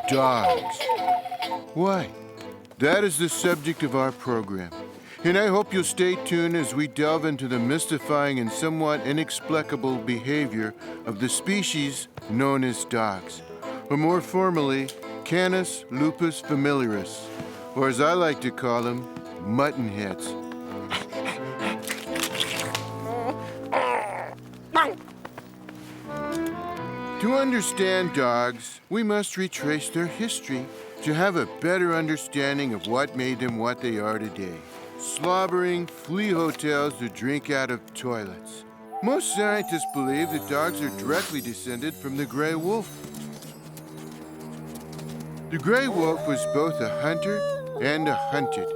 Dogs. Why? That is the subject of our program. And I hope you'll stay tuned as we delve into the mystifying and somewhat inexplicable behavior of the species known as dogs, or more formally, Canis lupus familiaris, or as I like to call them, muttonheads. To understand dogs, we must retrace their history to have a better understanding of what made them what they are today. Slobbering flea hotels that drink out of toilets. Most scientists believe that dogs are directly descended from the gray wolf. The gray wolf was both a hunter and a hunted.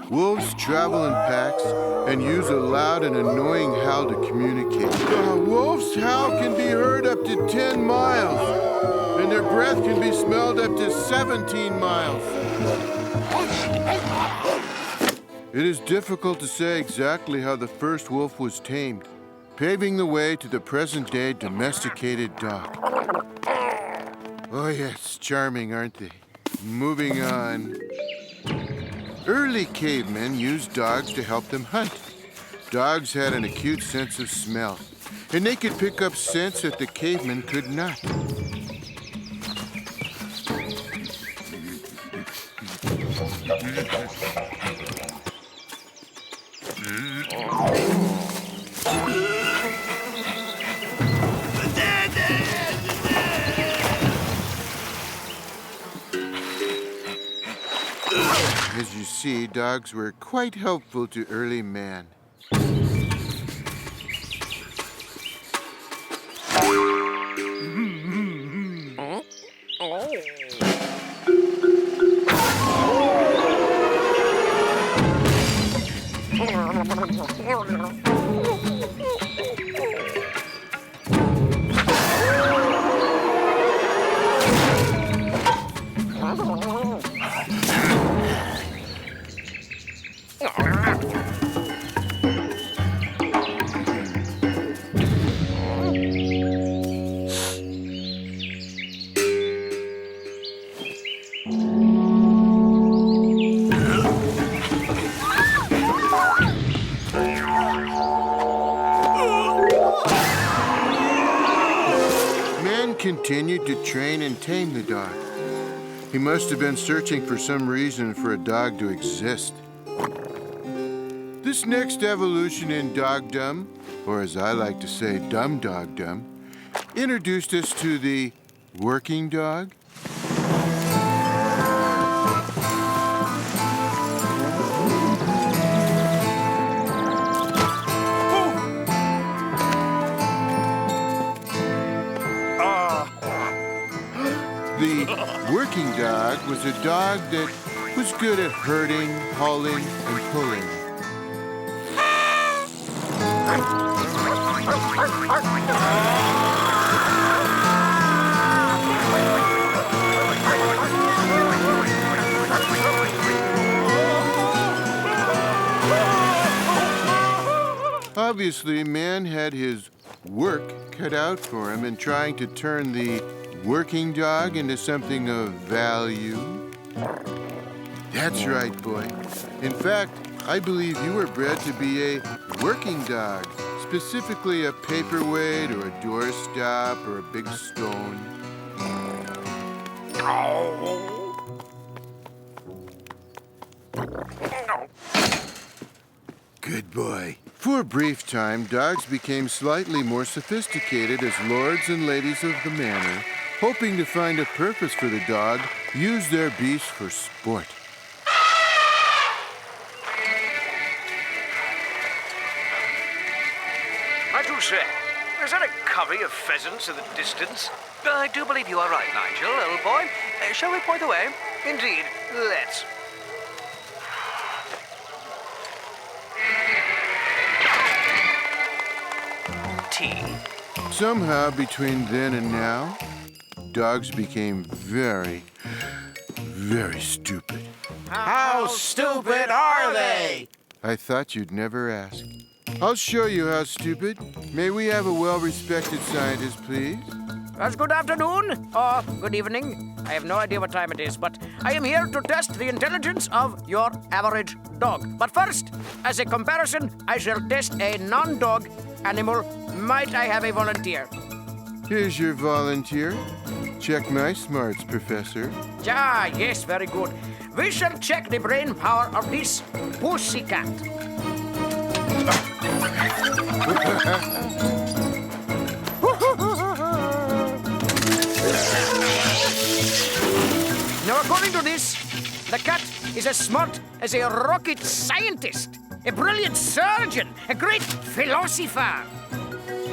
Wolves travel in packs and use a loud and annoying howl to communicate. A wolf's howl can be heard up to 10 miles, and their breath can be smelled up to 17 miles. It is difficult to say exactly how the first wolf was tamed, paving the way to the present-day domesticated dog. Oh yes, charming, aren't they? Moving on. Early cavemen used dogs to help them hunt. Dogs had an acute sense of smell, and they could pick up scents that the cavemen could not. As you see, dogs were quite helpful to early man. Continued to train and tame the dog. He must have been searching for some reason for a dog to exist. This next evolution in dogdom, or as I like to say, dumb dogdom, introduced us to the working dog. The working dog was a dog that was good at herding, hauling, and pulling. Obviously, man had his work cut out for him in trying to turn the working dog into something of value. That's right, boy. In fact, I believe you were bred to be a working dog, specifically a paperweight or a doorstop or a big stone. Good boy. For a brief time, dogs became slightly more sophisticated as lords and ladies of the manor, hoping to find a purpose for the dog, used their beast for sport. I do say, is that a covey of pheasants in the distance? I do believe you are right, Nigel, old boy. Shall we point the way? Indeed, let's. Tea. Somehow, between then and now, dogs became very, very stupid. How stupid are they? I thought you'd never ask. I'll show you how stupid. May we have a well-respected scientist, please? Good afternoon, or good evening. I have no idea what time it is, but I am here to test the intelligence of your average dog. But first, as a comparison, I shall test a non-dog animal. Might I have a volunteer? Here's your volunteer. Check my smarts, Professor. Ah, yes, very good. We shall check the brain power of this pussycat. Now, according to this, the cat is as smart as a rocket scientist, a brilliant surgeon, a great philosopher.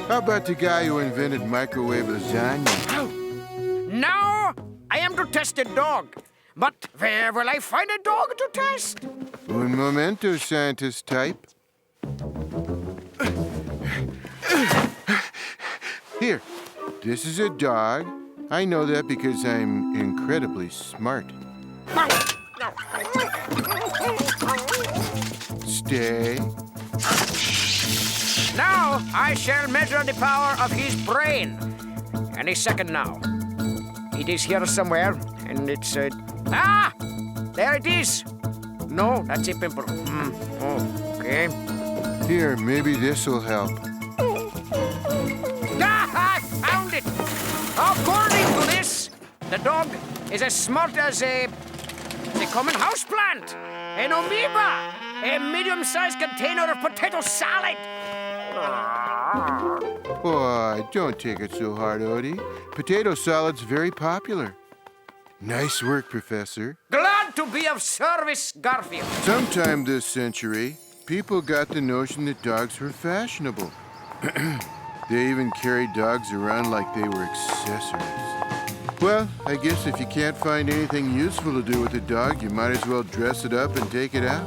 How about the guy who invented microwave lasagna? Now, I am to test a dog. But where will I find a dog to test? Un momento, scientist type. Here, this is a dog. I know that because I'm incredibly smart. Stay. Now I shall measure the power of his brain. Any second now. It is here somewhere, and it's ah! There it is. No, that's a pimple. Oh, okay. Here, maybe this'll help. Ah! I found it. According to this, the dog is as smart as a common houseplant, an amoeba, a medium-sized container of potato salad. Boy, don't take it so hard, Odie. Potato salad's very popular. Nice work, Professor. Glad to be of service, Garfield. Sometime this century, people got the notion that dogs were fashionable. They even carried dogs around like they were accessories. Well, I guess if you can't find anything useful to do with a dog, you might as well dress it up and take it out.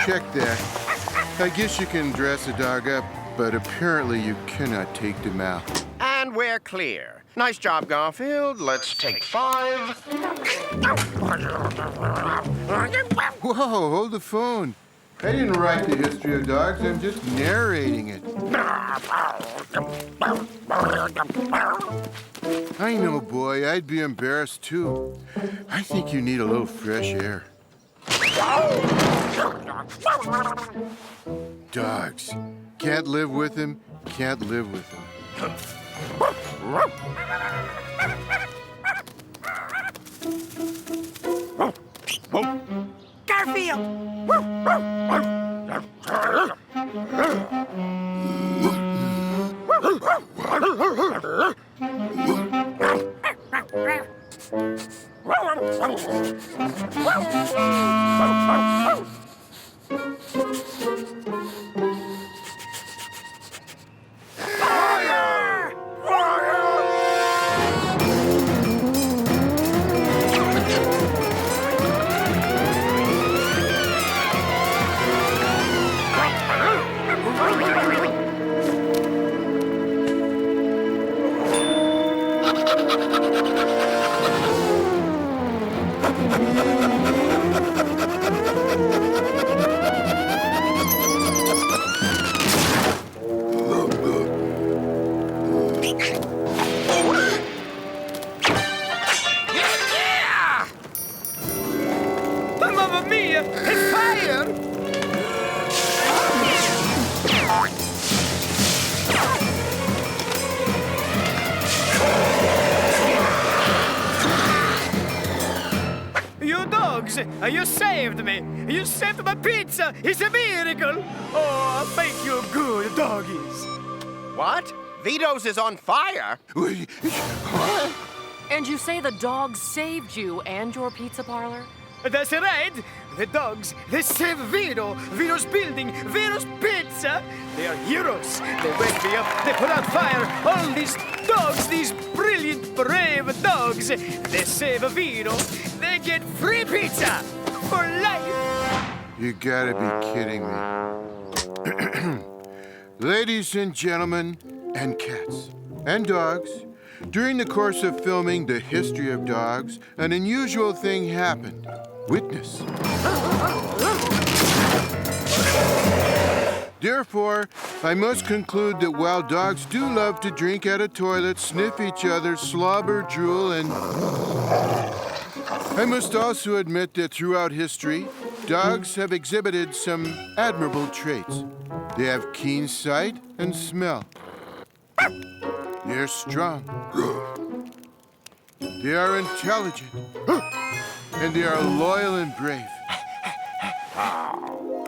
Check that. I guess you can dress a dog up, but apparently you cannot take them out. And we're clear. Nice job, Garfield. Let's take 5. Whoa, hold the phone. I didn't write the history of dogs, I'm just narrating it. I know, boy, I'd be embarrassed too. I think you need a little fresh air. Dogs. Can't live with them, can't live with them. Mamma mia! It's fire! You dogs, you saved me. You saved my pizza. It's a miracle. Oh, thank you, good doggies. What? Vito's is on fire? What? And you say the dogs saved you and your pizza parlor? That's right. The dogs, they save Vito, Vito's building, Vito's pizza. They are heroes. They wake me up, they put out fire. All these dogs, these brilliant, brave dogs, they save Vito. They get free pizza for life. You gotta be kidding me. Ladies and gentlemen, and cats, and dogs, during the course of filming The History of Dogs, an unusual thing happened. Witness. Therefore, I must conclude that while dogs do love to drink at a toilet, sniff each other, slobber, drool, and... I must also admit that throughout history, dogs have exhibited some admirable traits. They have keen sight and smell. They're strong. They are intelligent. And they are loyal and brave.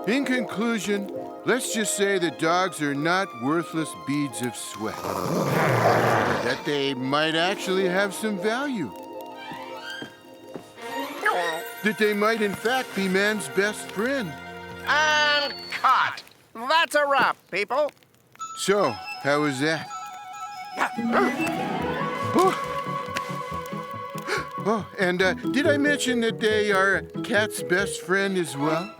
In conclusion, let's just say that dogs are not worthless beads of sweat. That they might actually have some value. That they might, in fact, be man's best friend. And cut. That's a wrap, people. So, how was that? Oh, and did I mention that they are a cat's best friend as well?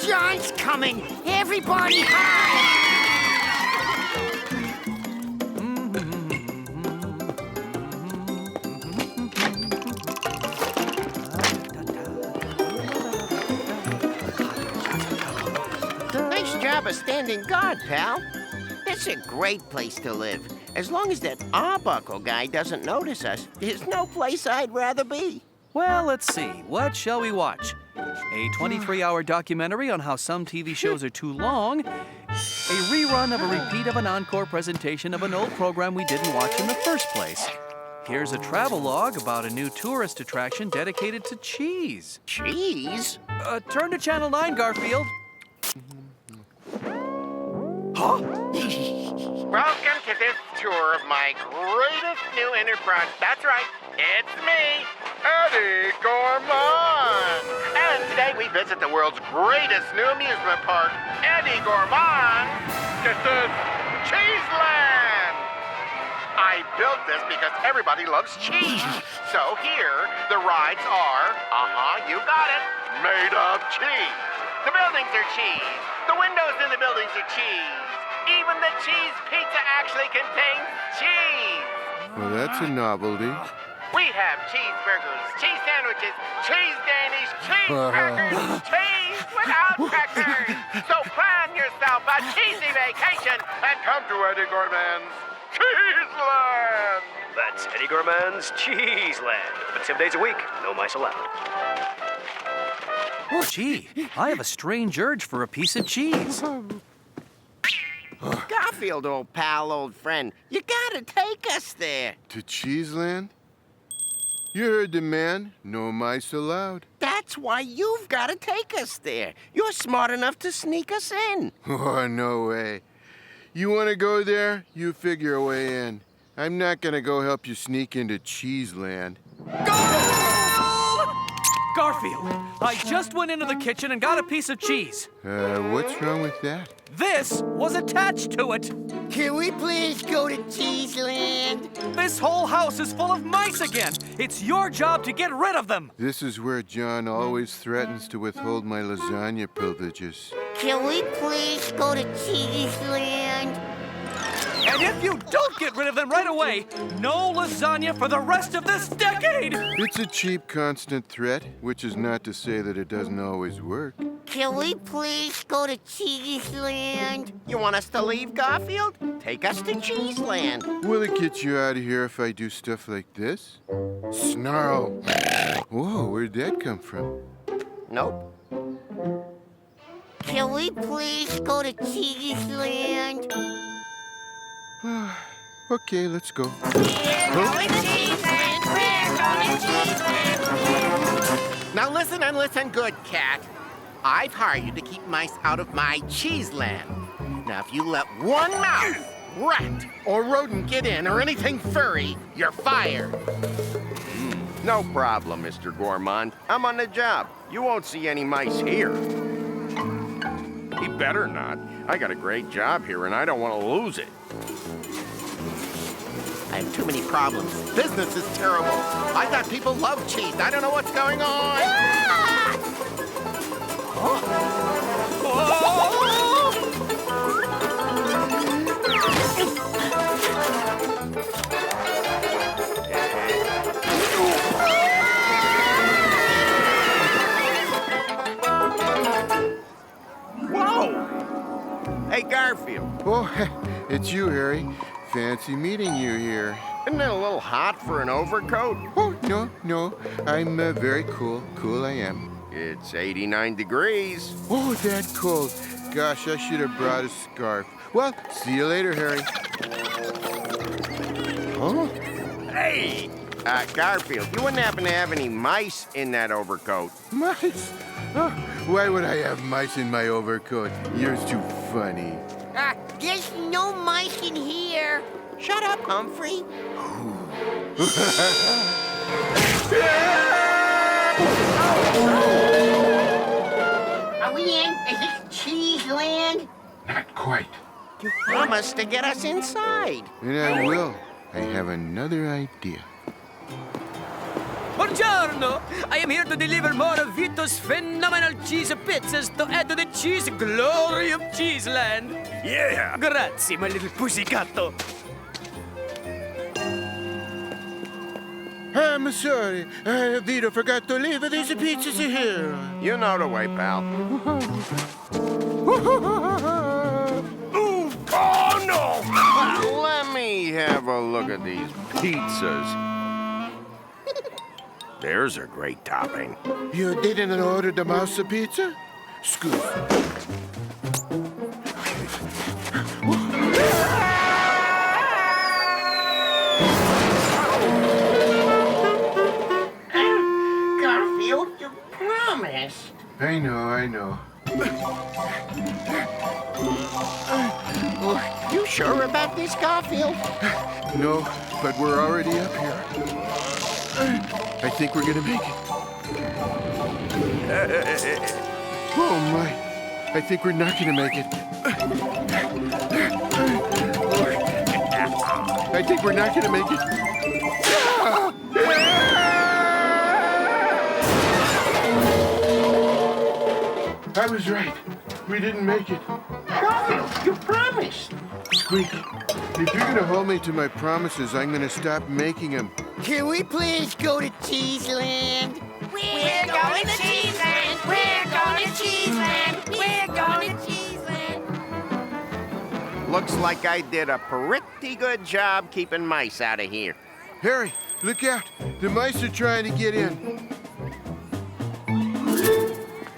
John's coming. Everybody hide. Nice job of standing guard, pal. It's a great place to live. As long as that Arbuckle guy doesn't notice us, there's no place I'd rather be. Well, let's see. What shall we watch? A 23-hour documentary on how some TV shows are too long, a rerun of a repeat of an encore presentation of an old program we didn't watch in the first place. Here's a travelogue about a new tourist attraction dedicated to cheese. Cheese? Turn to Channel 9, Garfield. Welcome to this tour of my greatest new enterprise. That's right, it's me, Eddie Gourmand. And today we visit the world's greatest new amusement park, Eddie Gourmand. This is Cheeseland. I built this because everybody loves cheese. So here, the rides are, you got it, made of cheese. The buildings are cheese. The windows in the buildings are cheese. Even the cheese pizza actually contains cheese. Well, that's a novelty. We have cheeseburgers, cheese sandwiches, cheese Danish, cheese crackers, cheese without crackers. So plan yourself a cheesy vacation and come to Eddie Gourmand's Cheeseland. That's Eddie Gourmand's Cheeseland. But 7 days a week, no mice allowed. Oh, gee, I have a strange urge for a piece of cheese. Garfield, old pal, old friend, you gotta take us there. To Cheeseland? You heard the man. No mice allowed. That's why you've gotta take us there. You're smart enough to sneak us in. Oh, no way. You want to go there? You figure a way in. I'm not going to go help you sneak into Cheeseland. Garfield, I just went into the kitchen and got a piece of cheese. What's wrong with that? This was attached to it. Can we please go to Cheeseland? This whole house is full of mice again. It's your job to get rid of them. This is where John always threatens to withhold my lasagna privileges. Can we please go to Cheeseland? And if you don't get rid of them right away, no lasagna for the rest of this decade! It's a cheap, constant threat, which is not to say that it doesn't always work. Can we please go to Cheeseland? You want us to leave, Garfield? Take us to Cheeseland. Will it get you out of here if I do stuff like this? Snarl. Whoa, where'd that come from? Nope. Can we please go to Cheeseland? Okay, let's go. Now listen and listen good, cat. I've hired you to keep mice out of my cheese land. Now, if you let one mouse, rat, or rodent get in, or anything furry, you're fired. No problem, Mr. Gourmand. I'm on the job. You won't see any mice here. He better not. I got a great job here, and I don't want to lose it. I have too many problems. Business is terrible. I thought people love cheese. I don't know what's going on. Whoa! Hey, Garfield. Oh, it's you, Harry. Fancy meeting you here. Isn't it a little hot for an overcoat? Oh, no. I'm very cool. Cool I am. It's 89 degrees. Oh, that cold. Gosh, I should have brought a scarf. Well, see you later, Harry. Huh? Hey! Garfield, you wouldn't happen to have any mice in that overcoat? Mice? Oh, why would I have mice in my overcoat? You're too funny. There's no mice in here. Shut up, Humphrey. Are we in? Is this cheese land? Not quite. You promised to get us inside. And I will. I have another idea. Buongiorno! I am here to deliver more of Vito's phenomenal cheese pizzas to add to the cheese glory of Cheeseland. Yeah! Grazie, my little pussycatto. I'm sorry. Vito forgot to leave these pizzas here. You know the way, pal. Ooh! Oh, no! Let me have a look at these pizzas. There's a great topping. You didn't order the mouse pizza? Scoot. Garfield, you promised. I know. You sure about this, Garfield? No, but we're already up here. I think we're gonna make it. Oh my, I think we're not gonna make it. I think we're not gonna make it. I was right. We didn't make it. Garfield, you promised. Squeak, if you're gonna hold me to my promises, I'm gonna stop making them. Can we please go to cheese land? We're going to cheese land. We're going to cheese land. We're going to cheese land. Looks like I did a pretty good job keeping mice out of here. Harry, look out. The mice are trying to get in.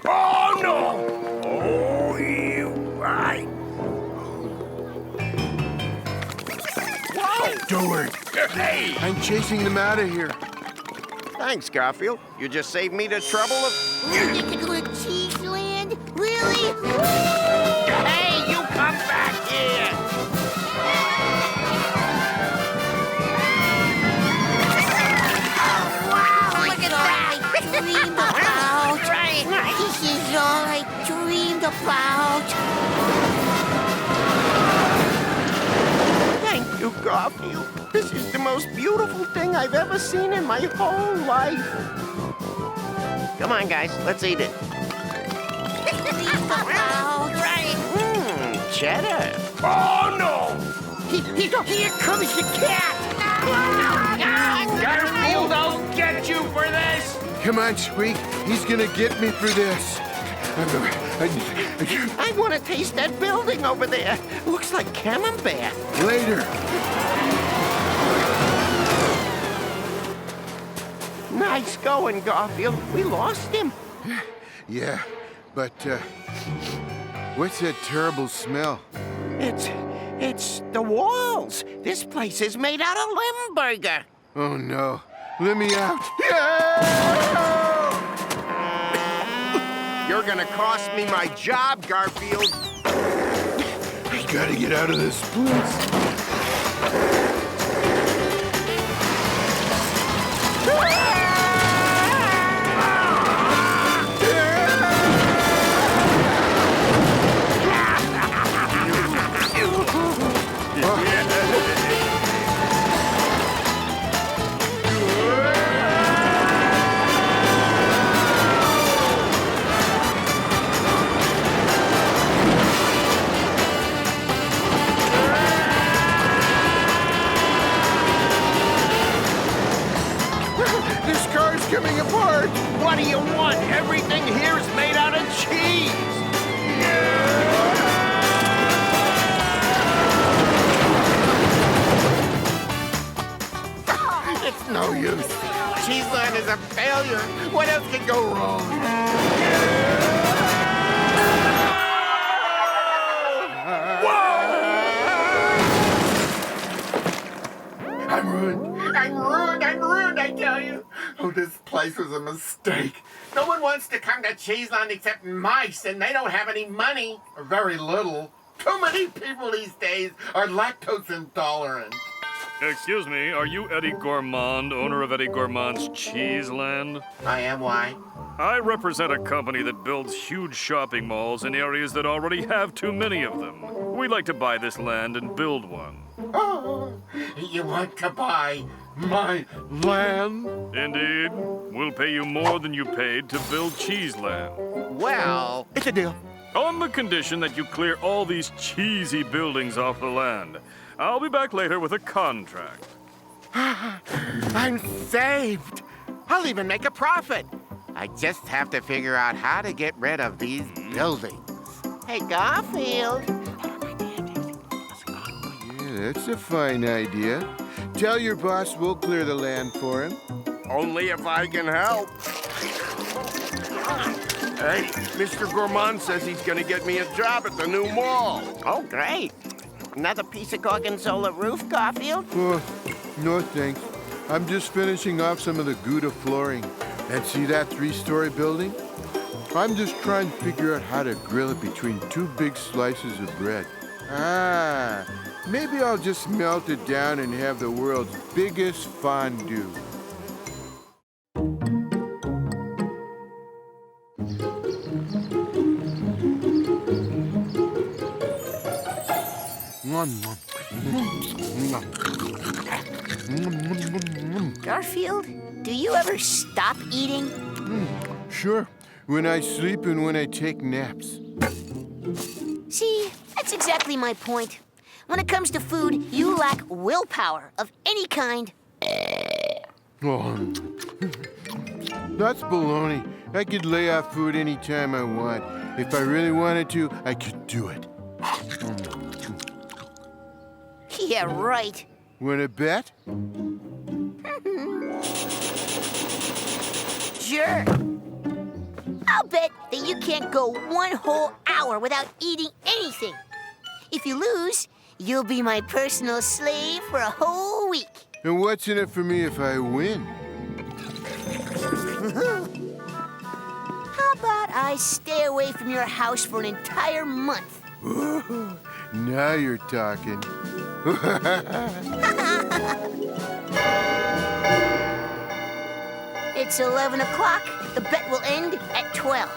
Oh, no! Oh, you right. Whoa! Don't worry. Hey! I'm chasing them out of here. Thanks, Garfield. You just saved me the trouble of... We get to go to cheese land? Really? Hey, you come back here! Wow, look at that. I dreamed about. This is all I dreamed about. Thank you, Garfield. This is the most beautiful thing I've ever seen in my whole life. Come on, guys. Let's eat it. Dreamed about. Cheddar. Oh, no! Here comes the cat. Garfield, I'll get you for this! Come on, Squeak. He's gonna get me through this. I want to taste that building over there. Looks like camembert. Later. Nice going, Garfield. We lost him. Yeah, but what's that terrible smell? It's It's the walls. This place is made out of Limburger. Oh no. Let me out. You're gonna cost me my job, Garfield. I gotta get out of this place. This car's coming apart. What do you want? Everything here is made out of cheese. It's no use. Cheeseland is a failure. What else can go wrong? I'm ruined, I tell you. Oh, this place was a mistake. No one wants to come to Cheeseland except mice, and they don't have any money. Or very little. Too many people these days are lactose intolerant. Excuse me, are you Eddie Gourmand, owner of Eddie Gourmand's Cheeseland? I am why? I represent a company that builds huge shopping malls in areas that already have too many of them. We'd like to buy this land and build one. Oh, you want to buy my land? Indeed. We'll pay you more than you paid to build Cheeseland. Well, It's a deal. On the condition that you clear all these cheesy buildings off the land. I'll be back later with a contract. I'm saved. I'll even make a profit. I just have to figure out how to get rid of these buildings. Hey, Garfield. Yeah, that's a fine idea. Tell your boss we'll clear the land for him. Only if I can help. Hey, Mr. Gourmand says he's gonna get me a job at the new mall. Oh, great. Another piece of Gorgonzola roof, Garfield? Oh, no thanks. I'm just finishing off some of the Gouda flooring. And see that 3-story building? I'm just trying to figure out how to grill it between 2 big slices of bread. Ah, maybe I'll just melt it down and have the world's biggest fondue. Garfield, do you ever stop eating? Sure, when I sleep and when I take naps. See, that's exactly my point. When it comes to food, you lack willpower of any kind. Oh, that's baloney. I could lay off food anytime I want. If I really wanted to, I could do it. Yeah, right. Want to bet? Sure. I'll bet that you can't go 1 whole hour without eating anything. If you lose, you'll be my personal slave for a whole week. And what's in it for me if I win? How about I stay away from your house for an entire month? Now you're talking. It's 11 o'clock. The bet will end at 12.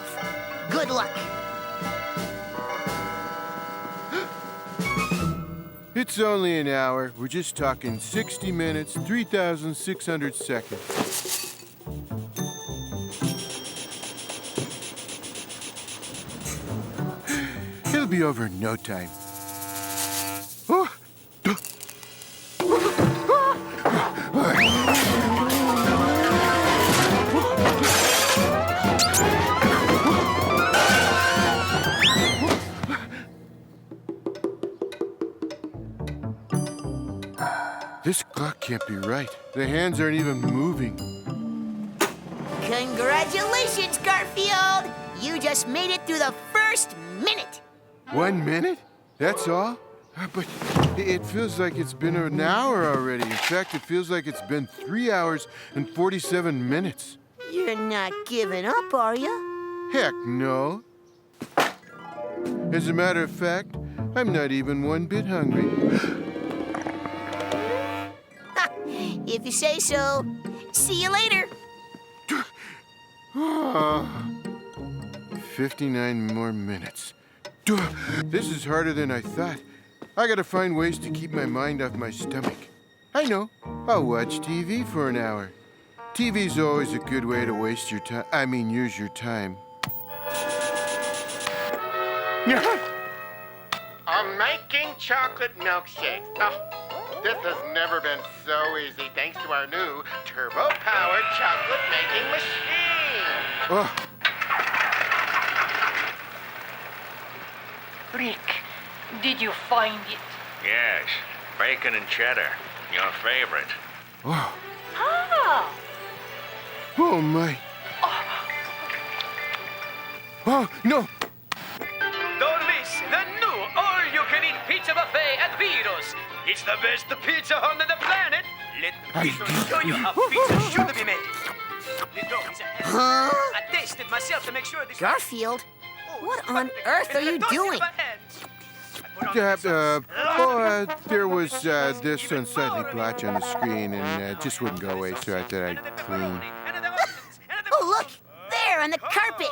Good luck. It's only an hour. We're just talking 60 minutes, 3,600 seconds. It'll be over in no time. Oh. This clock can't be right. The hands aren't even moving. Congratulations, Garfield! You just made it through the first minute. 1 minute? That's all? But it feels like it's been an hour already. In fact, it feels like it's been 3 hours and 47 minutes. You're not giving up, are you? Heck no. As a matter of fact, I'm not even one bit hungry. If you say so. See you later. 59 more minutes. This is harder than I thought. I gotta find ways to keep my mind off my stomach. I know. I'll watch TV for an hour. TV's always a good way to waste your time. Use your time. I'm making chocolate milkshakes. Oh, this has never been so easy thanks to our new turbo-powered chocolate making machine. Oh, Rick, did you find it? Yes, bacon and cheddar. Your favorite. oh, Ah! oh my. Oh, no. Don't miss the new all-you-can-eat pizza buffet at Vito's. It's the best pizza on the planet. Let Vito show you how pizza should be made. The dough is a Huh? I tasted myself to make sure this. Garfield, what on earth are you doing? There was this unsightly blotch on the screen, and it just wouldn't go away, so I thought I'd clean. Oh, look! There on the carpet!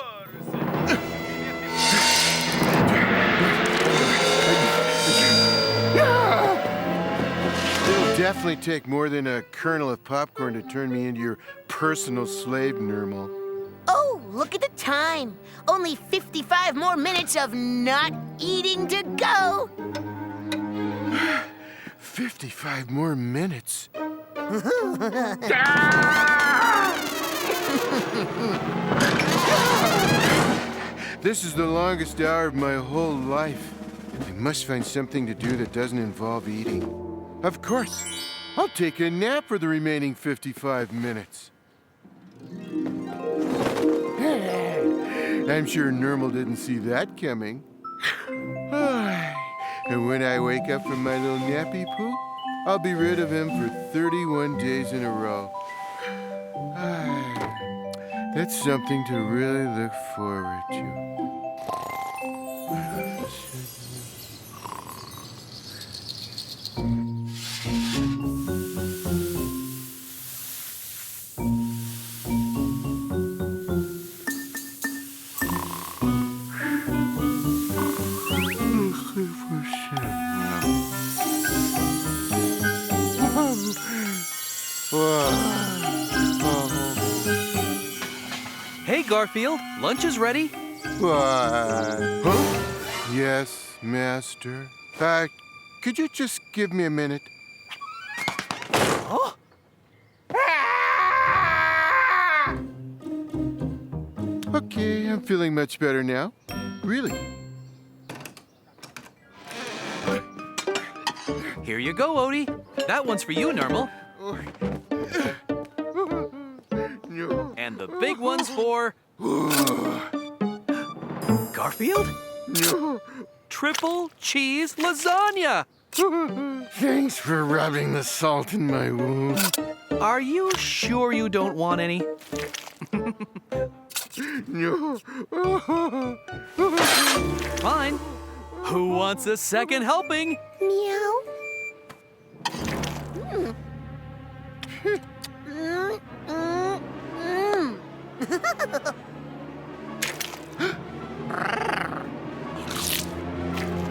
It'll definitely take more than a kernel of popcorn to turn me into your personal slave, Nermal. Oh, look at the time. Only 55 more minutes of not eating to go. 55 more minutes. This is the longest hour of my whole life. I must find something to do that doesn't involve eating. Of course. I'll take a nap for the remaining 55 minutes. I'm sure Nermal didn't see that coming. And when I wake up from my little nappy poo, I'll be rid of him for 31 days in a row. That's something to really look forward to. Hey, Garfield, lunch is ready. Huh? Yes, master. Could you just give me a minute? Oh, Okay, I'm feeling much better now. Really. here you go, Odie. That one's for you, Nermal. No. And the big one's for... Garfield? No. Triple cheese lasagna. Thanks for rubbing the salt in my wound. Are you sure you don't want any? No. Fine. Who wants a second helping? Meow.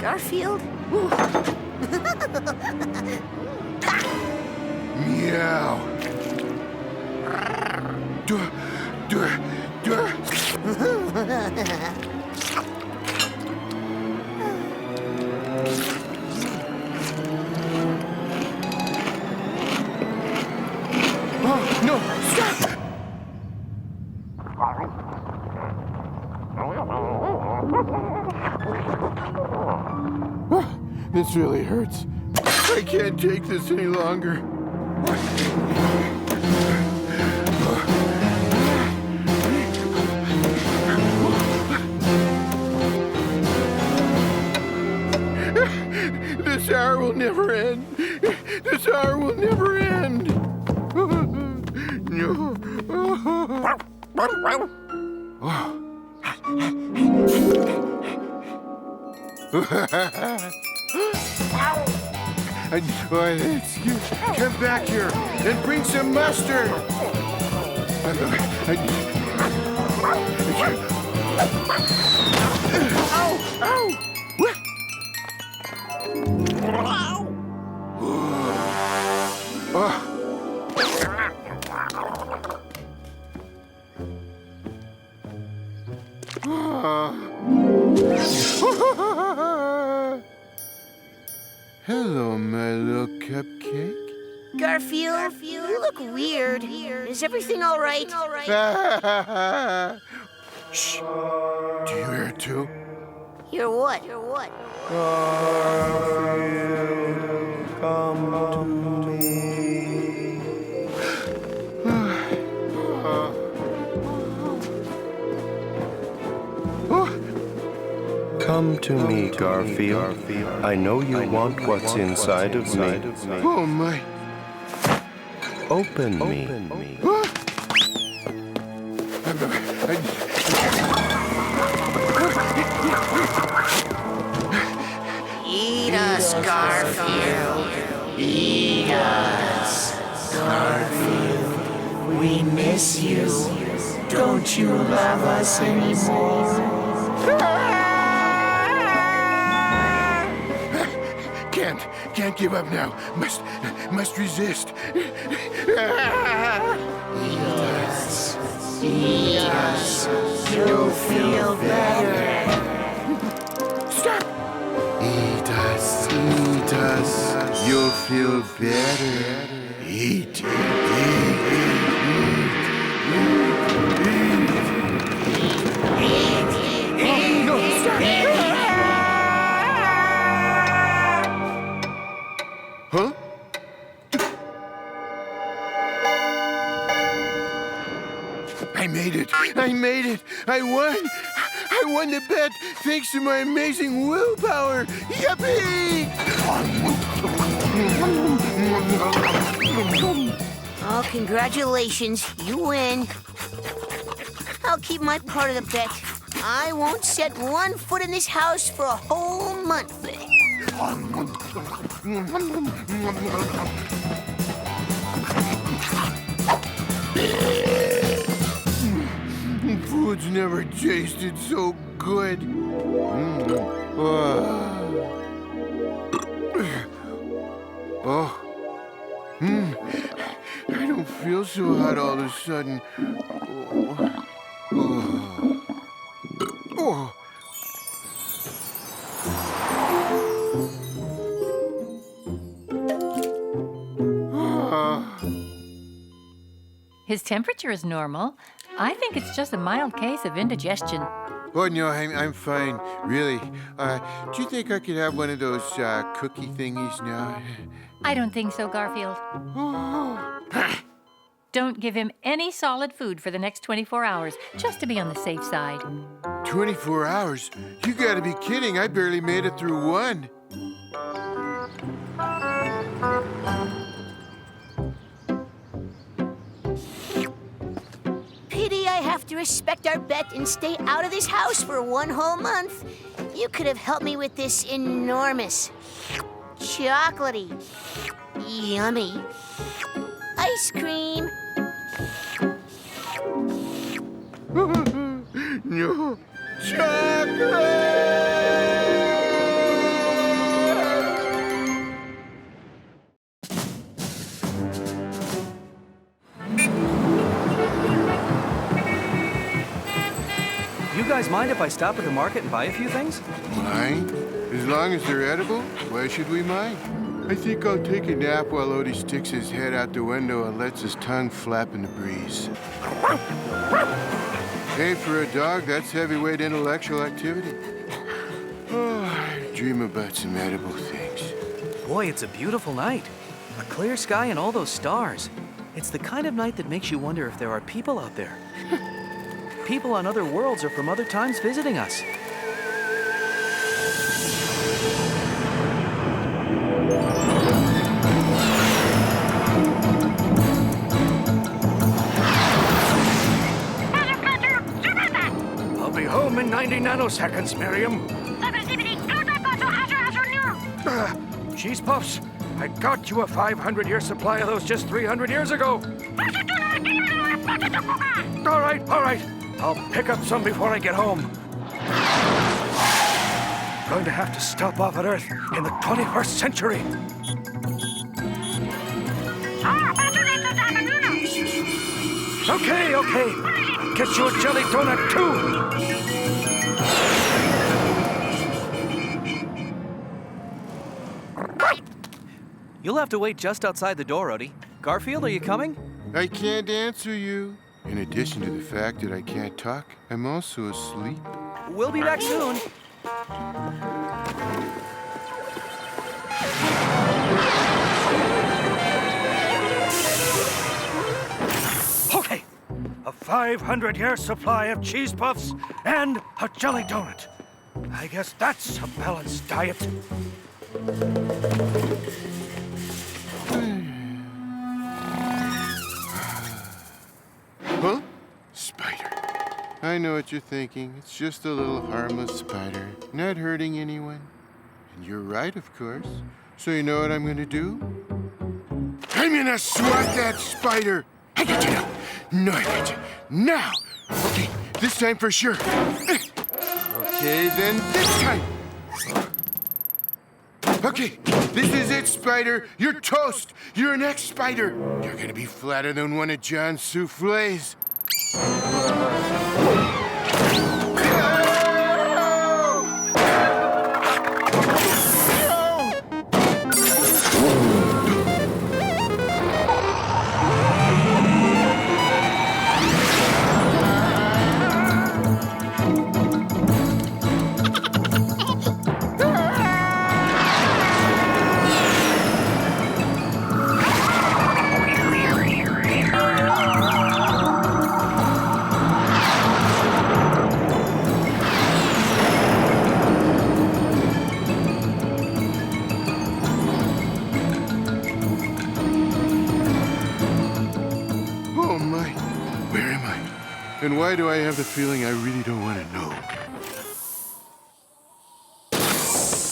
Garfield? Meow. Duh, duh, duh. Oh, no, stop! This really hurts. I can't take this any longer. This never end. No. Come back here and bring some mustard. Hello, my little cupcake. Garfield, you look weird. Is everything all right? Shh. Do you hear it too? Hear what? Come to me, Garfield. I know you want what's inside of me. Oh, my. Open me. Eat us, Garfield. Eat us, Garfield. We miss you. Don't you love us anymore? Can't give up now. Must resist. Eat us. You'll feel better. Stop! Eat us. You'll feel better. Eat. No, stop! Huh? I made it! I won the bet thanks to my amazing willpower! Yippee! Oh, congratulations. You win. I'll keep my part of the bet. I won't set one foot in this house for a whole month. Food's never tasted so good. I don't feel so hot all of a sudden. His temperature is normal. I think it's just a mild case of indigestion. Oh, no, I'm fine, really. Do you think I could have one of those cookie thingies now? I don't think so, Garfield. Don't give him any solid food for the next 24 hours, just to be on the safe side. 24 hours? You gotta be kidding. I barely made it through one. Pity I have to respect our bet and stay out of this house for one whole month. You could have helped me with this enormous, chocolatey, yummy ice cream. No. Chocolate! You guys mind if I stop at the market and buy a few things? Mind? As long as they're edible, why should we mind? I think I'll take a nap while Odie sticks his head out the window and lets his tongue flap in the breeze. Hey, for a dog, that's heavyweight intellectual activity. Oh, I dream about some edible things. Boy, it's a beautiful night. A clear sky and all those stars. It's the kind of night that makes you wonder if there are people out there. People on other worlds or from other times visiting us. in 90 nanoseconds, Miriam. Cheese Puffs, I got you a 500-year supply of those just 300 years ago. All right. I'll pick up some before I get home. Going to have to stop off at Earth in the 21st century. Okay. I'll get you a jelly donut, too. You'll have to wait just outside the door, Odie. Garfield, are you coming? I can't answer you. In addition to the fact that I can't talk, I'm also asleep. We'll be back soon. Okay. A 500-year supply of cheese puffs and a jelly donut. I guess that's a balanced diet. Huh? Spider. I know what you're thinking. It's just a little harmless spider, not hurting anyone. And you're right, of course. So you know what I'm gonna do? I'm gonna swat that spider! I got you now! No, I got you. Now! Okay, this time for sure. Okay, then this time! Okay, this is it, Spider. You're toast. You're an ex-spider. You're gonna be flatter than one of John's souffles. And why do I have the feeling I really don't want to know?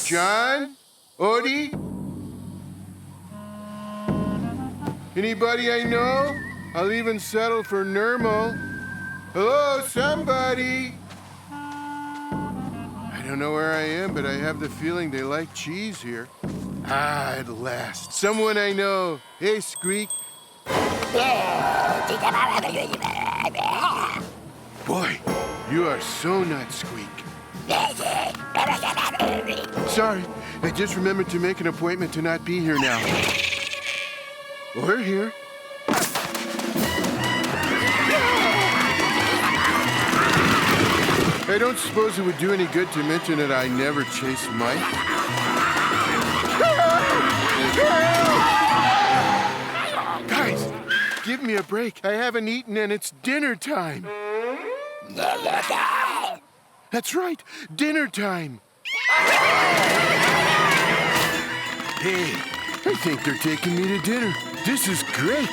John? Odie? Anybody I know? I'll even settle for Nermal. Hello, somebody? I don't know where I am, but I have the feeling they like cheese here. Ah, at last. Someone I know. Hey, Squeak. Boy, you are so not Squeak. Sorry, I just remembered to make an appointment to not be here now. We're here. I don't suppose it would do any good to mention that I never chase mice. Guys, give me a break. I haven't eaten and it's dinner time. That's right, dinner time. Hey, I think they're taking me to dinner. This is great.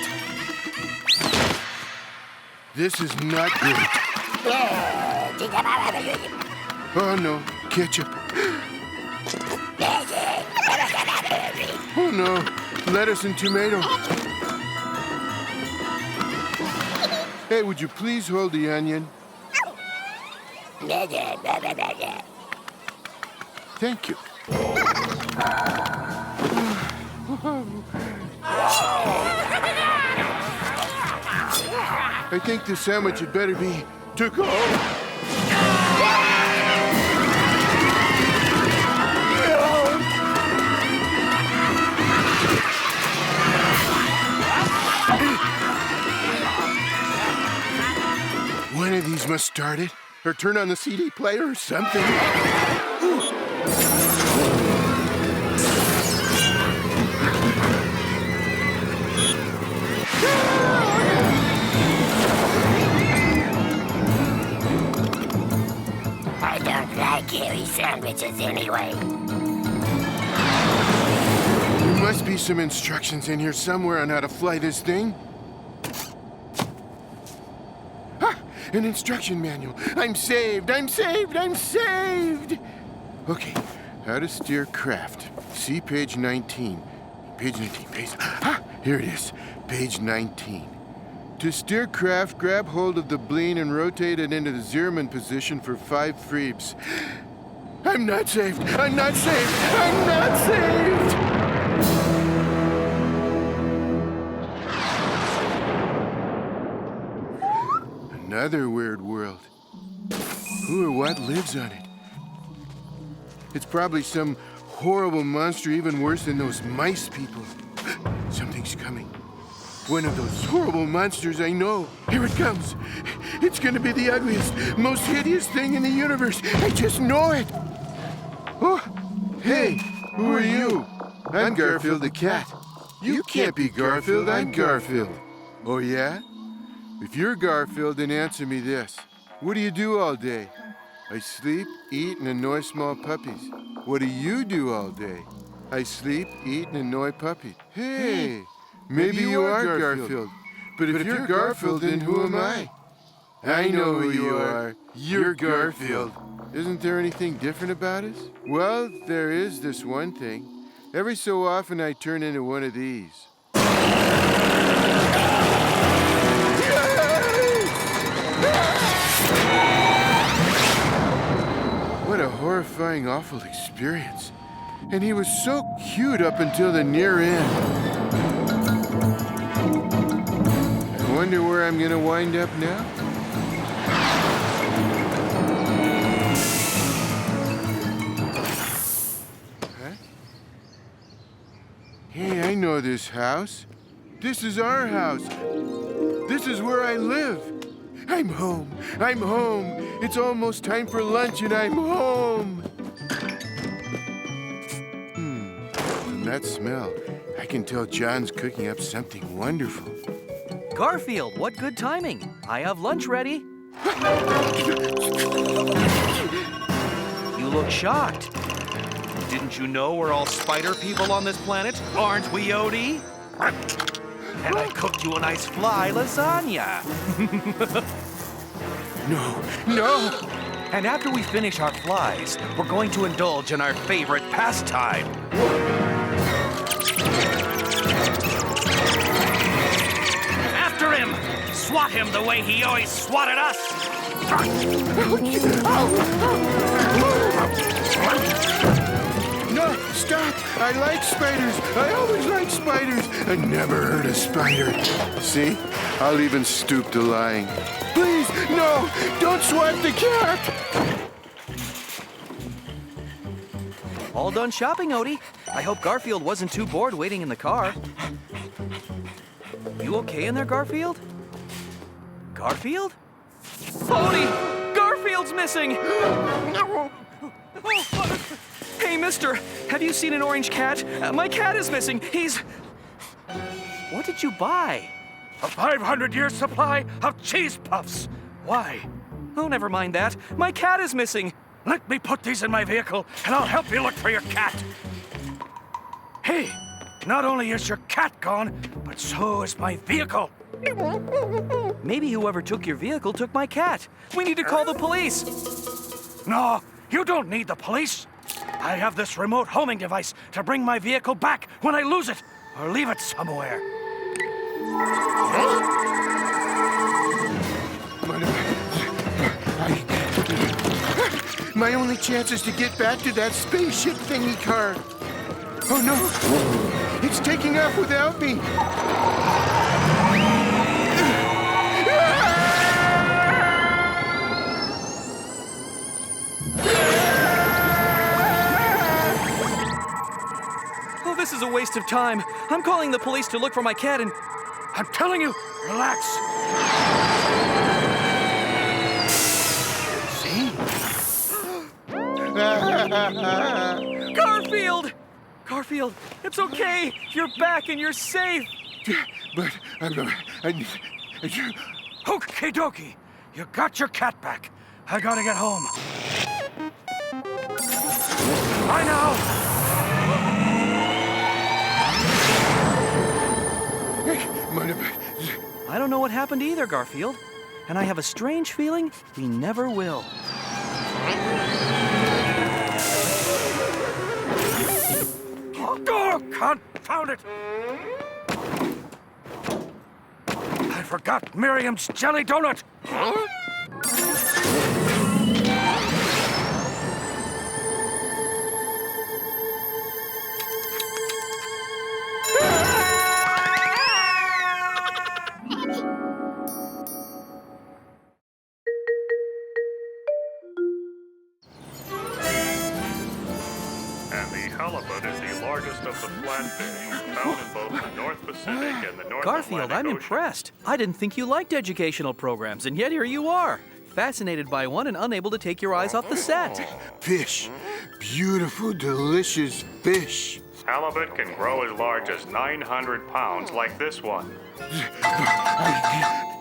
This is not great. Oh no, ketchup. Oh no, lettuce and tomato. Hey, would you please hold the onion? Thank you. I think the sandwich had better be to go. One of these must start it, or turn on the CD player or something. I don't like hairy sandwiches anyway. There must be some instructions in here somewhere on how to fly this thing. an instruction manual. I'm saved, I'm saved, I'm saved! Okay, how to steer craft. See page 19. Page 19, here it is, page 19. To steer craft, grab hold of the bleen and rotate it into the Zierman position for 5 freebs. I'm not saved, I'm not saved, I'm not saved! Another weird world. Who or what lives on it? It's probably some horrible monster even worse than those mice people. Something's coming. One of those horrible monsters I know. Here it comes. It's gonna be the ugliest, most hideous thing in the universe. I just know it. Oh, hey, who are you? I'm Garfield the cat. You can't be Garfield, I'm Garfield. Oh yeah? If you're Garfield, then answer me this. What do you do all day? I sleep, eat, and annoy small puppies. What do you do all day? I sleep, eat, and annoy puppies. Hey, maybe you are Garfield. But if you're Garfield, then who am I? I know who you are. You're Garfield. Isn't there anything different about us? Well, there is this one thing. Every so often I turn into one of these. What a horrifying, awful experience. And he was so cute up until the near end. I wonder where I'm gonna wind up now. Huh? Hey, I know this house. This is our house. This is where I live. I'm home. I'm home. It's almost time for lunch and I'm home. From that smell, I can tell John's cooking up something wonderful. Garfield, what good timing. I have lunch ready. You look shocked. Didn't you know we're all spider people on this planet? Aren't we, Odie? And I cooked you a nice fly lasagna. No! And after we finish our flies, we're going to indulge in our favorite pastime. After him! Swat him the way he always swatted us! No, stop! I like spiders! I always like spiders! I never hurt a spider. See? I'll even stoop to lying. Please, no! Don't swat the cat! All done shopping, Odie. I hope Garfield wasn't too bored waiting in the car. You okay in there, Garfield? Garfield? Odie! Garfield's missing! Hey, mister, have you seen an orange cat? My cat is missing. He's... What did you buy? A 500-year supply of cheese puffs. Why? Oh, never mind that. My cat is missing. Let me put these in my vehicle, and I'll help you look for your cat. Hey, not only is your cat gone, but so is my vehicle. Maybe whoever took your vehicle took my cat. We need to call the police. No, you don't need the police. I have this remote homing device to bring my vehicle back when I lose it or leave it somewhere. My only chance is to get back to that spaceship thingy car. Oh no! It's taking off without me! Oh, this is a waste of time. I'm calling the police to look for my cat and... I'm telling you, relax. See? Garfield! Garfield, it's okay. You're back and you're safe. But Okie dokie. You got your cat back. I gotta get home. Bye now. I don't know what happened either, Garfield. and I have a strange feeling we never will. Oh, confound it! I forgot Miriam's jelly donut! And the halibut is the largest of the flatfish, found in both the North Pacific and the North Garfield, Atlantic I'm Ocean. impressed. I didn't think you liked educational programs, and yet here you are, fascinated by one and unable to take your eyes off the set. Fish. Beautiful, delicious fish. Halibut can grow as large as 900 pounds like this one.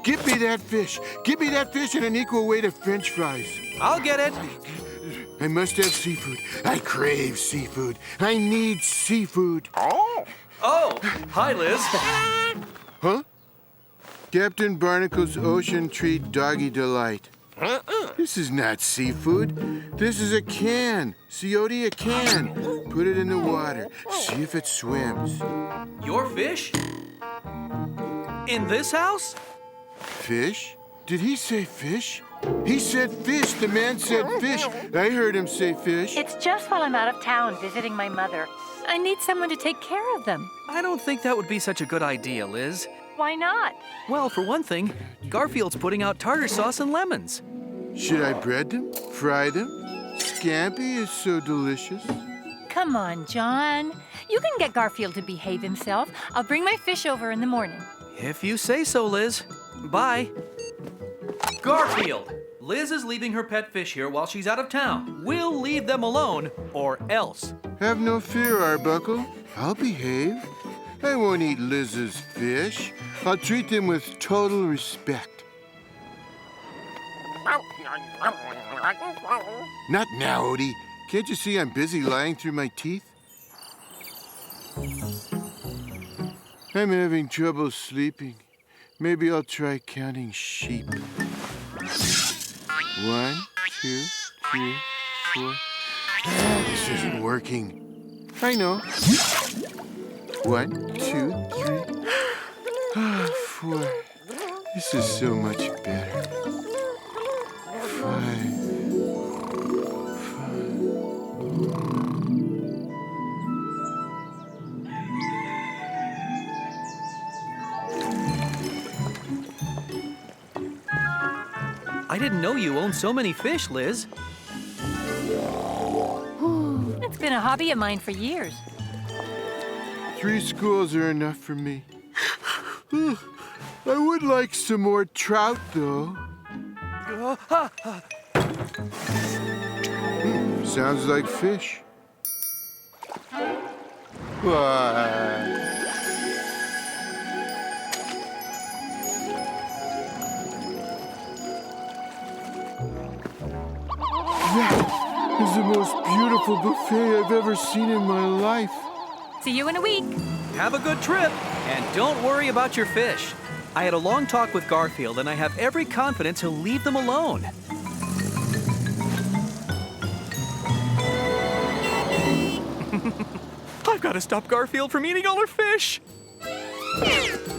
Give me that fish. Give me that fish in an equal weight of French fries. I'll get it. I must have seafood. I crave seafood. I need seafood. Oh! Oh, hi, Liz. Huh? Captain Barnacle's Ocean Treat Doggy Delight. This is not seafood. This is a can. Coyote, a can. Put it in the water. See if it swims. Your fish? In this house? Fish? Did he say fish? He said fish. The man said fish. I heard him say fish. It's just while I'm out of town visiting my mother. I need someone to take care of them. I don't think that would be such a good idea, Liz. Why not? Well, for one thing, Garfield's putting out tartar sauce and lemons. Should I bread them? Fry them? Scampi is so delicious. Come on, John. You can get Garfield to behave himself. I'll bring my fish over in the morning. If you say so, Liz. Bye. Garfield! Liz is leaving her pet fish here while she's out of town. We'll leave them alone, or else. Have no fear, Arbuckle. I'll behave. I won't eat Liz's fish. I'll treat them with total respect. Not now, Odie. Can't you see I'm busy lying through my teeth? I'm having trouble sleeping. Maybe I'll try counting sheep. 1, 2, 3, 4. This isn't working. I know. 1, 2, 3, 4. This is so much better. 5. I didn't know you owned so many fish, Liz. It's been a hobby of mine for years. 3 schools are enough for me. I would like some more trout, though. Sounds like fish. Why? That is the most beautiful buffet I've ever seen in my life. See you in a week. Have a good trip, and don't worry about your fish. I had a long talk with Garfield, and I have every confidence he'll leave them alone. I've got to stop Garfield from eating all her fish.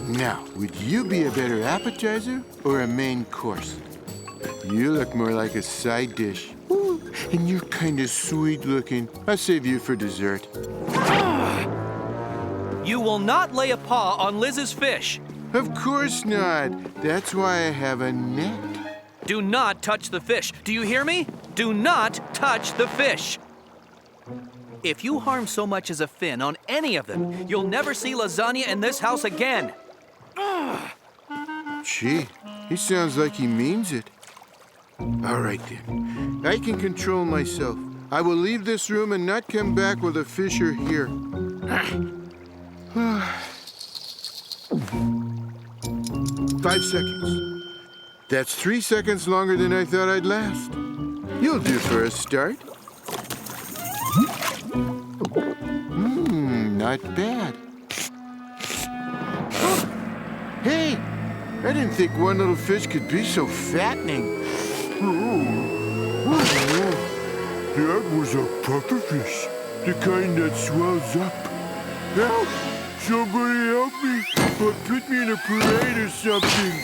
Now, would you be a better appetizer or a main course? You look more like a side dish. Ooh, and you're kind of sweet looking. I'll save you for dessert. You will not lay a paw on Liz's fish. Of course not. That's why I have a net. Do not touch the fish. Do you hear me? Do not touch the fish. If you harm so much as a fin on any of them, you'll never see lasagna in this house again. Gee, he sounds like he means it. All right, then. I can control myself. I will leave this room and not come back while the fish are here. 5 seconds. That's 3 seconds longer than I thought I'd last. You'll do for a start. Not bad. Hey, I didn't think one little fish could be so fattening. That was a pufferfish, the kind that swells up. Help! Somebody help me, or put me in a parade or something.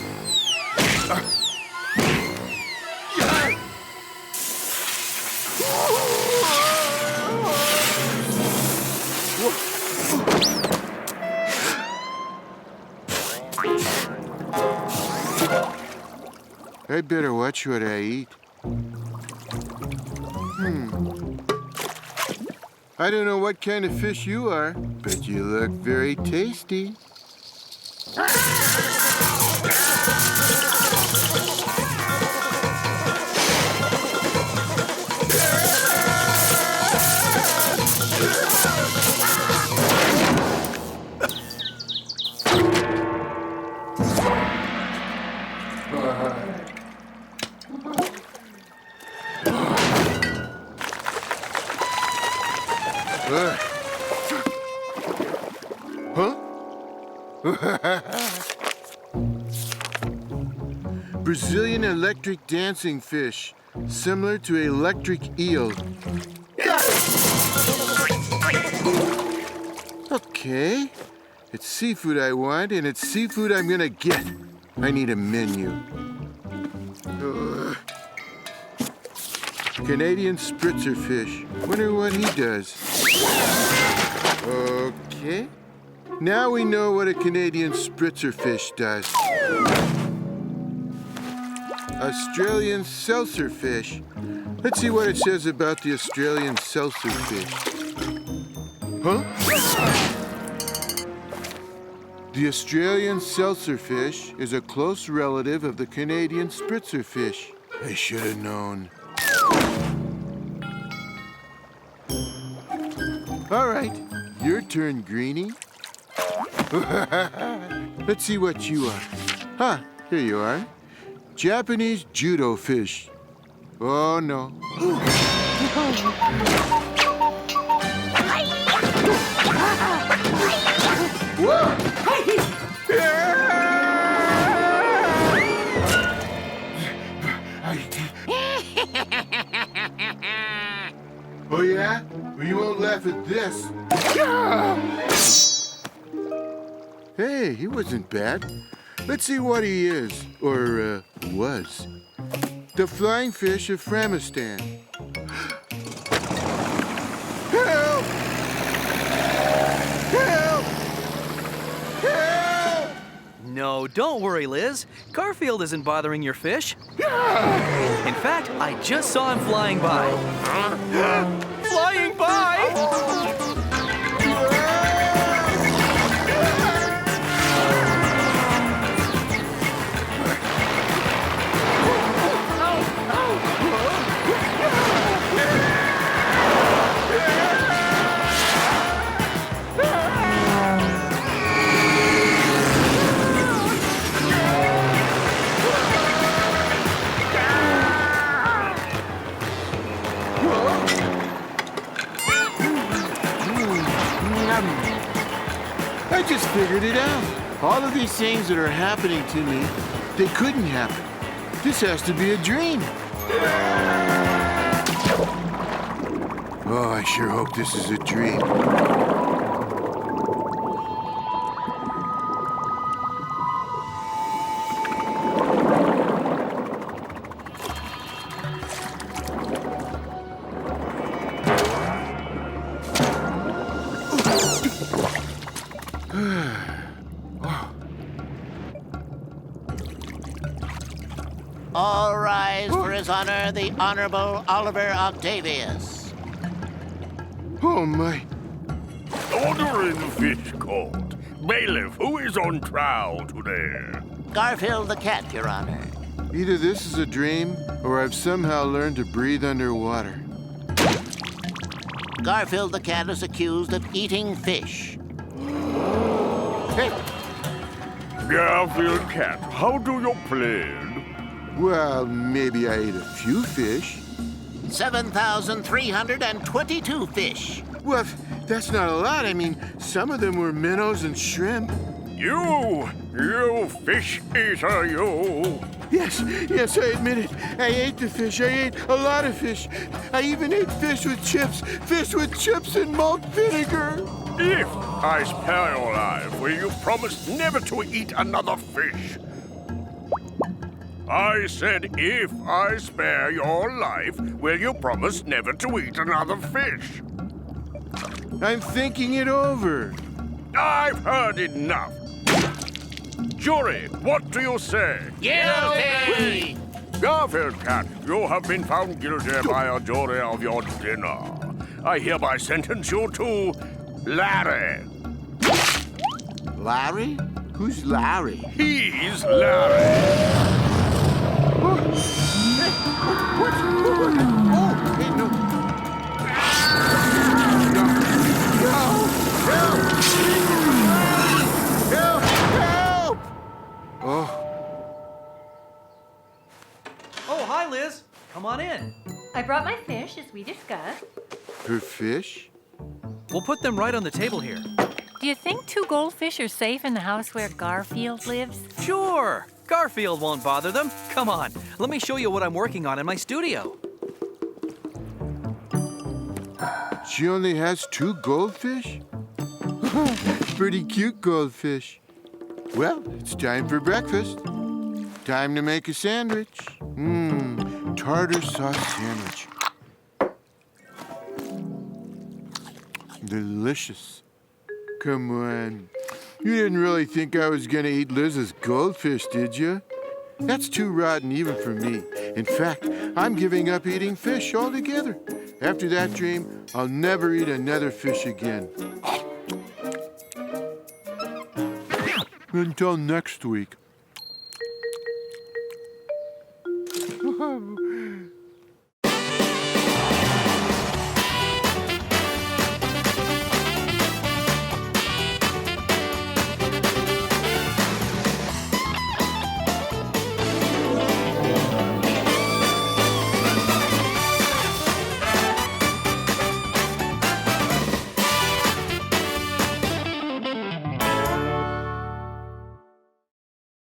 I better watch what I eat. I don't know what kind of fish you are, but you look very tasty. Huh? Brazilian electric dancing fish, similar to electric eel. Okay. It's seafood I want, and it's seafood I'm gonna get. I need a menu. Canadian spritzer fish. Wonder what he does. Okay. Now we know what a Canadian spritzer fish does. Australian seltzer fish. Let's see what it says about the Australian seltzer fish. Huh? The Australian seltzer fish is a close relative of the Canadian spritzer fish. I should have known. All right, your turn, Greenie. Let's see what you are. Huh, here you are. Japanese judo fish. Oh, no. Whoa! Oh, yeah? Well, you won't laugh at this. Hey, he wasn't bad. Let's see what he is, or was. The flying fish of Framistan. Help! Help! Help! No, don't worry, Liz. Garfield isn't bothering your fish. In fact, I just saw him flying by. Flying by? I just figured it out. All of these things that are happening to me, they couldn't happen. This has to be a dream. Oh, I sure hope this is a dream. All rise for His Honor, the Honorable Oliver Octavius. Oh, my. Order in fish court. Bailiff, who is on trial today? Garfield the cat, Your Honor. Either this is a dream, or I've somehow learned to breathe underwater. Garfield the cat is accused of eating fish. Hey! Garfield cat, how do you plead? Well, maybe I ate a few fish. 7,322 fish. Well, that's not a lot. I mean, some of them were minnows and shrimp. You fish eater, you! Yes, I admit it. I ate the fish. I ate a lot of fish. I even ate fish with chips and malt vinegar. If I spare your life, will you promise never to eat another fish? I said, if I spare your life, will you promise never to eat another fish? I'm thinking it over. I've heard enough. Jury, what do you say? Guilty! Garfield Cat, you have been found guilty by a jury of your dinner. I hereby sentence you to Larry. Larry? Who's Larry? He's Larry. What? Oh, hey, no. Help! Oh, hi, Liz. Come on in. I brought my fish, as we discussed. Her fish? We'll put them right on the table here. Do you think 2 goldfish are safe in the house where Garfield lives? Sure. Garfield won't bother them. Come on. Let me show you what I'm working on in my studio. She only has 2 goldfish? Pretty cute goldfish. Well, it's time for breakfast. Time to make a sandwich. Tartar sauce sandwich. Delicious. Come on. You didn't really think I was gonna eat Liz's goldfish, did you? That's too rotten even for me. In fact, I'm giving up eating fish altogether. After that dream, I'll never eat another fish again. Until next week.